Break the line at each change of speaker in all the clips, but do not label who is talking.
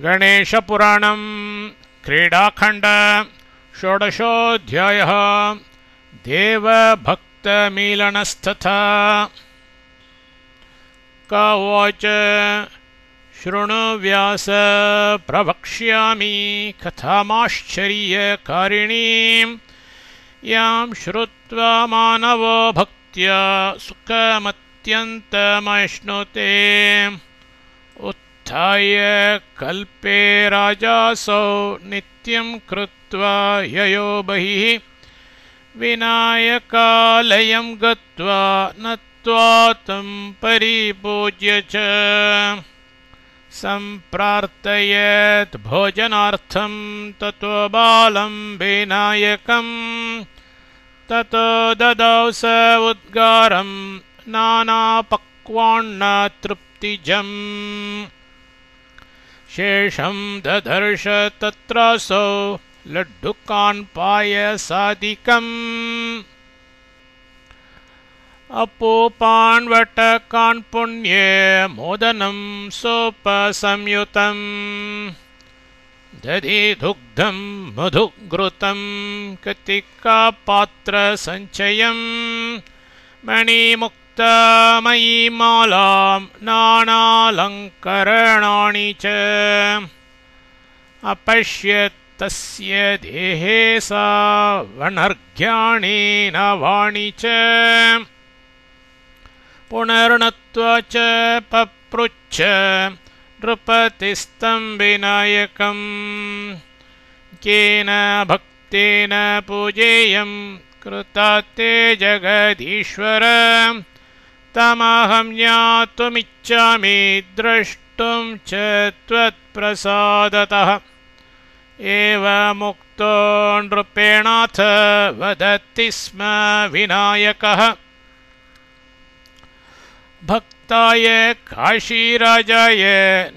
गणेशपुराणं क्रीडाखण्ड षोडशोऽध्यायः देवभक्तमीलनस्तथा क उवाच शृणु व्यास प्रवक्ष्यामि कथामाश्चर्यकारिणीं यां श्रुत्वा मानवो भक्त्या सुखमत्यन्तमश्नुते उत्थाय कल्पे राजासौ नित्यं कृत्वा ययो बहिः विनायकालयं गत्वा नत्वा तं परिपूज्य च सम्प्रार्थयेत् भोजनार्थं ततो बालं विनायकं ततो ददौ स उद्गारं नानापक्वान्नतृप्तिजम् शेषं ददर्श तत्रासौ लड्डुकान् पायसादिकम् अपूपान् वटकान् पुण्ये मोदनं सोपसंयुतं दधि दुग्धं मधुघृतं कतिकापात्रसञ्चयं मणिमुक्तमयीमालां नानालङ्करणानि च अपश्यत् तस्य देहे सा वनर्घ्याणि नवाणि च पुनर्नत्वा च पपृच्छ नृपतिस्तं विनायकं केन भक्तेन पूजेयं कृता ते जगदीश्वर तमहं ज्ञातुमिच्छामि द्रष्टुं च त्वत्प्रसादतः एवमुक्तो नृपेणाथ वदति स्म विनायकः भक्ताय काशीराजाय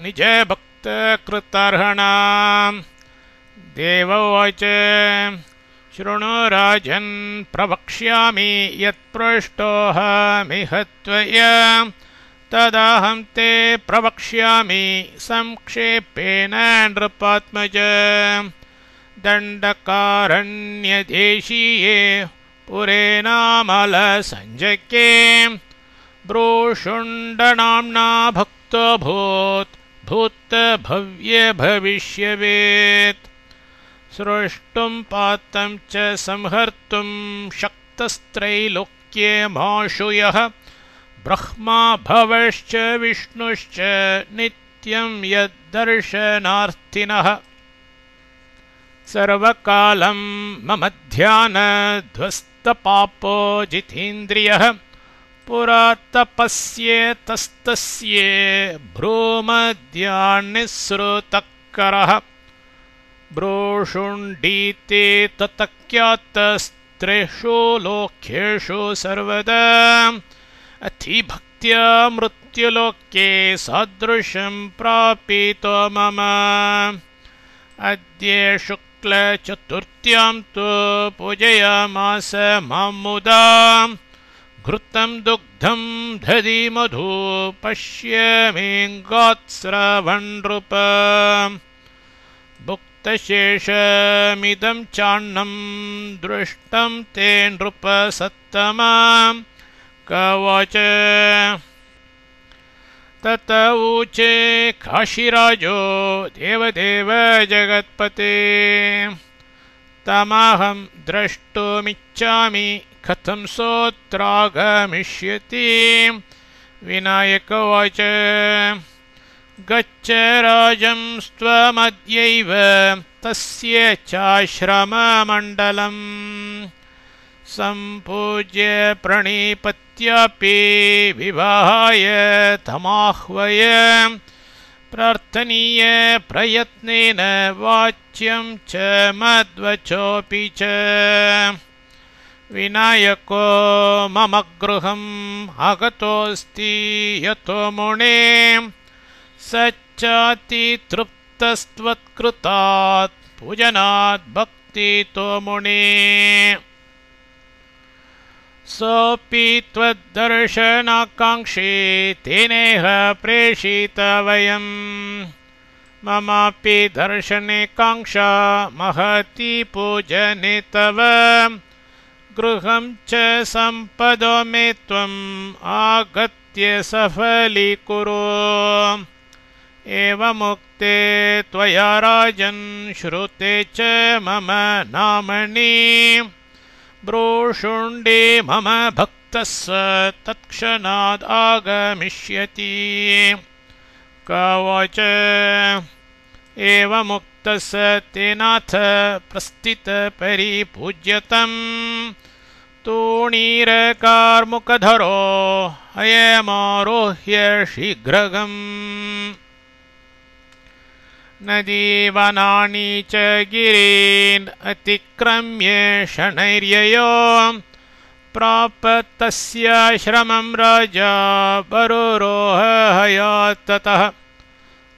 निजभक्तकृतार्हणां देव उवाच शृणु राजन् प्रवक्ष्यामि यत्पृष्टोऽहमिह त्वया तदहं ते प्रवक्ष्यामि संक्षेपेण नृपात्मज दण्डकारण्यदेशीये पुरे नामलसञ्जके ब्रूषुण्डनाम्ना भक्तो भूतभव्यभविष्यवेत् सृष्टुं पातं च संहर्तुं शक्तस्त्रैलोक्ये माशुयः ब्रह्मा भवश्च विष्णुश्च नित्यं यद्दर्शनार्थिनः सर्वकालं मम ध्यानध्वस्तपापो जितेन्द्रियः पुरा तपस्येतस्तस्ये भ्रूमध्यान्निःसृतकरः ब्रूषुण्डीते ततक्यातस्त्रिषु लोक्येषु सर्वदा अतिभक्त्या मृत्युलोके सादृशं प्रापितो मम अद्य शुक्लचतुर्थ्यां तु पूजयामास मां मुदा घृतं दुग्धं दधि मधु पश्य मेऽङ्गात्स्रवन्नृप भुक्तशेषमिदं चान्नं दृष्टं ते नृप सत्तमा क उवाच तत ऊचे काशीराजो देवदेव जगत्पते तमहं द्रष्टुमिच्छामि कथं सोऽत्रागमिष्यति विनायक उवाच गच्छ राजं त्वमद्यैव तस्य चाश्रममण्डलम् सम्पूज्य प्रणिपत्यापि विवाहाय तमाह्वय प्रार्थनीय प्रयत्नेन वाच्यं च मद्वचोऽपि च विनायको मम गृहम् आगतोऽस्ति यतो मुने स चाति तृप्तस्त्वत्कृतात् पूजनात् भक्तितो मुने सोऽपि त्वद्दर्शनाकाङ्क्षी तेनेह प्रेषित वयम् ममापि दर्शने काङ्क्षा महती पूजने तव गृहं च सम्पदो मे त्वम् आगत्य सफलीकुरु एवमुक्ते त्वया राजन् श्रुते च मम नामनि ब्रूषुण्डे मम भक्तः स तत्क्षणाद् आगमिष्यति कवच एवमुक्तः स तेनाथ प्रस्थितपरिपूज्यतम् तूणीरकार्मुकधरो अयमारोह्य शीघ्रगम् नदीवनानि च गिरीन् अतिक्रम्य शनैर्ययो प्राप तस्याश्रमं राजा वरुरोहया ततः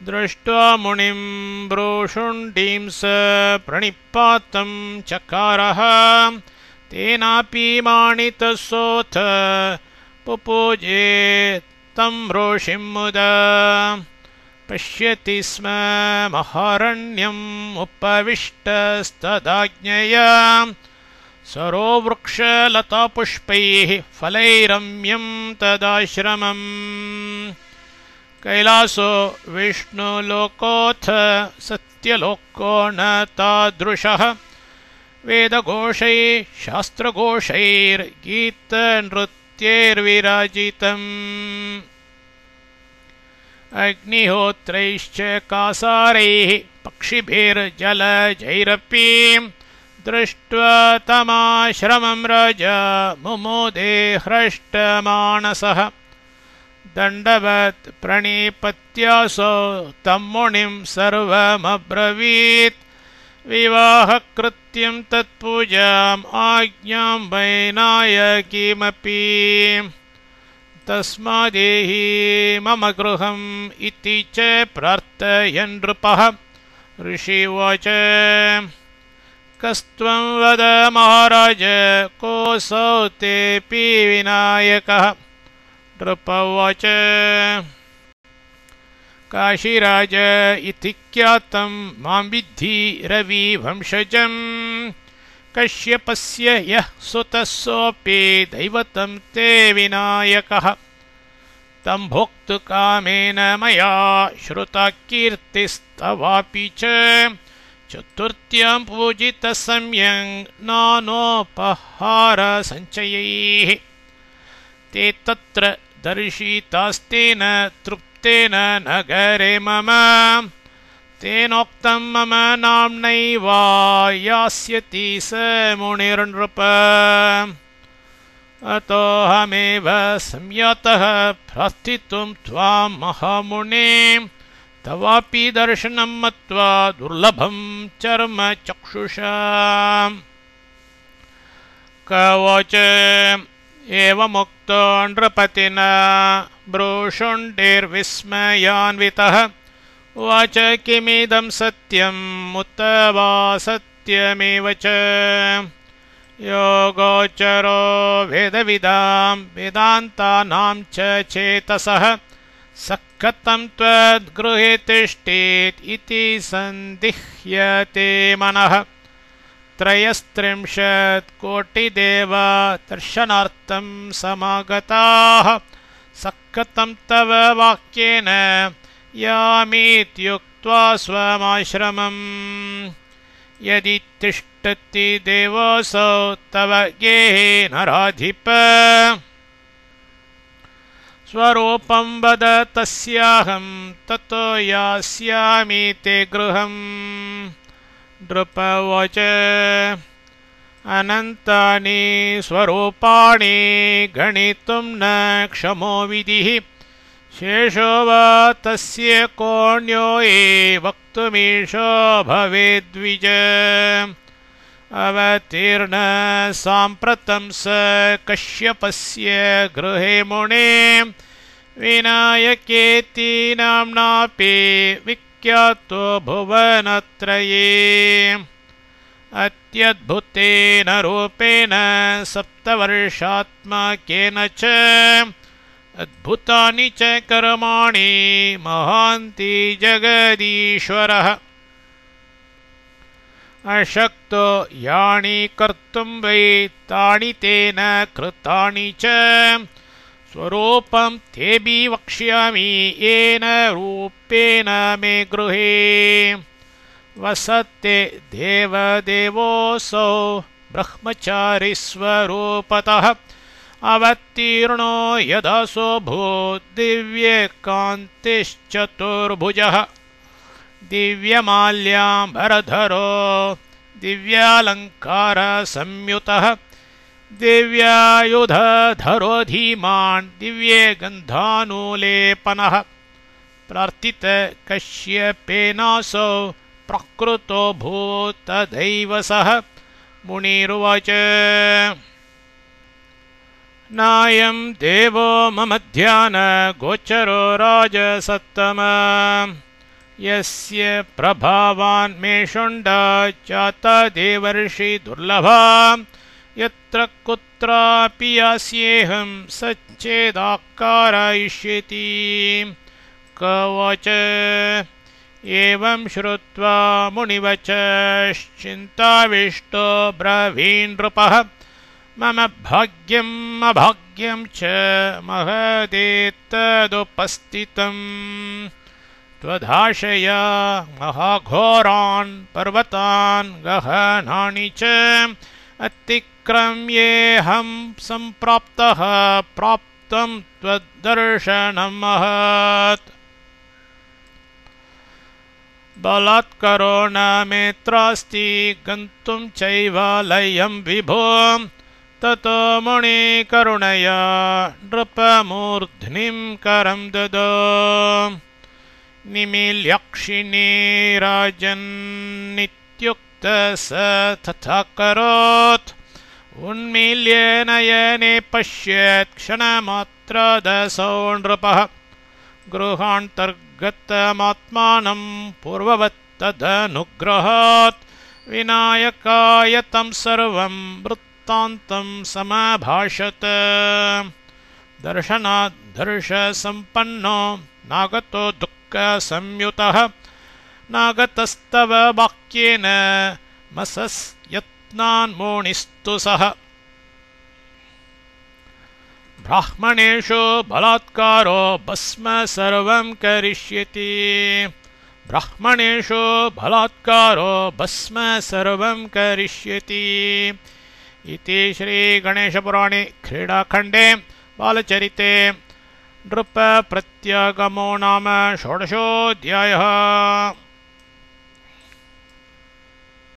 दृष्ट्वा मुनिं ब्रूषुण्डीं स प्रणिपातं चकारः तेनापि माणितसोऽथ पुपूजे तं ऋषिं मुदा पश्यति स्म महारण्यम् उपविष्टस्तदाज्ञया सरो वृक्षलतापुष्पैः फलैरम्यं तदाश्रमम् कैलासो विष्णुलोकोऽथ सत्यलोको न तादृशः वेदघोषैः शास्त्रघोषैर्गीतनृत्यैर्विराजितम् अग्निहोत्रैश्च कासारैः पक्षिभिर्जलजैरपि दृष्ट्वा तमाश्रमं राजा मुमोदे हृष्टमानसः दण्डवत् प्रणिपत्यासो तं मुनिं सर्वमब्रवीत् विवाहकृत्यं तत्पूजाम् आज्ञां वैनायकीमपि तस्मादेहि मम गृहम् इति च प्रार्थयन् नृपः ऋषिवाच कस्त्वं वद महाराज कोऽसौ तेऽपि विनायकः नृपवाच काशीराज इति ख्यातं मां विद्धि रविवंशजम् कश्यपस्य यः सुतः सोऽपि दैवतं ते विनायकः तं भोक्तुकामेन मया श्रुता कीर्तिस्तवापि च चतुर्थ्यां पूजितः सम्यक् नानोपहारसञ्चयैः ते तत्र दर्शितास्तेन तृप्तेन नगरे मम तेनोक्तं मम नाम्नैव यास्यति स मुनिर्नृप अतोऽहमेव संयातः प्रार्थितुं त्वां महामुने तवापि दर्शनं मत्वा दुर्लभं चर्म चक्षुषा कवच एवमुक्तो नृपतिना ब्रूषुण्डिर्विस्मयान्वितः उवाच किमिदं सत्यम् उत वा सत्यमेव च योगोचरो वेदविदां वेदान्तानां च चेतसः सखतं त्वद्गृहे तिष्ठेत् इति सन्दिह्यते मनः त्रयस्त्रिंशत्कोटिदेवा दर्शनार्थं समागताः सखतं तव वाक्येन यामीत्युक्त्वा स्वमाश्रमम् यदि तिष्ठति देवोऽसौ तव गेहे नराधिप स्वरूपं वद तस्याहं ततो यास्यामि ते गृहम् नृपवाच अनन्तानि स्वरूपाणि गणितुं न क्षमो विधिः शेषो वा तस्य कोऽन्यो ये वक्तुमीशो भवेद्विज अवतीर्ण साम्प्रतं स कश्यपस्य गृहे मुने विनायकेति नाम्नापि विख्यातो भुवनत्रये अत्यद्भुतेन रूपेण सप्तवर्षात्मकेन च अद्भुतानि च कर्माणि महान्ति जगदीश्वरः अशक्तो यानि कर्तुं वै तानि तेन कृतानि च स्वरूपं तेऽपि वक्ष्यामि येन रूपेण मे गृहे वसते देवदेवोऽसौ ब्रह्मचारिस्वरूपतः अवतीर्णो यदासोऽभूत् दिव्यकान्तिश्चतुर्भुजः दिव्यमाल्याम्बरधरो दिव्यालङ्कारसंयुतः दिव्यायुधधरो धीमान् दिव्ये गन्धानुलेपनः प्रार्थितकश्यपेनासौ प्रकृतो भूतदैव सः मुनिरुवाच नायं देवो मम ध्यानगोचरो राजसत्तमा यस्य प्रभावान् मे षण्डा जाता देवर्षि दुर्लभा यत्र कुत्रापि यास्येऽहं सच्चेदाकारयिष्यति कवच एवं श्रुत्वा मुनिवचश्चिन्ताविष्टो ब्रवीन् नृपः मम भाग्यम् अभाग्यं च महदेतदुपस्थितम् त्वदाशया महाघोरान् पर्वतान् गहनानि च अतिक्रम्येऽहं सम्प्राप्तः प्राप्तं त्वद्दर्शनं महत् बलात्करो न मेऽत्रास्ति गन्तुं चैवालयं विभो ततो मुनिकरुणया नृपमूर्ध्निं करं ददो निमील्याक्षिणी राजन्नित्युक्तः स तथा करोत् उन्मील्य नयने पश्यत् क्षणमात्रादसौ नृपः गृहान्तर्गतमात्मानं पूर्ववत् तदनुग्रहात् विनायकाय तं सर्वं वृत्तान्तं समभाषत दर्शनाद्धर्षसम्पन्नो नागतो दुःखसंयुतः नागतस्तव वाक्येन मसस्यत्नान्मुनिस्तु सः ब्राह्मणेषु बलात्कारो भस्म सर्वं करिष्यति ब्राह्मणेषु बलात्कारो भस्म सर्वं करिष्यति इति श्रीगणेशपुराणे क्रीडाखण्डे बालचरिते नृपप्रत्यागमो नाम षोडशोऽध्यायः।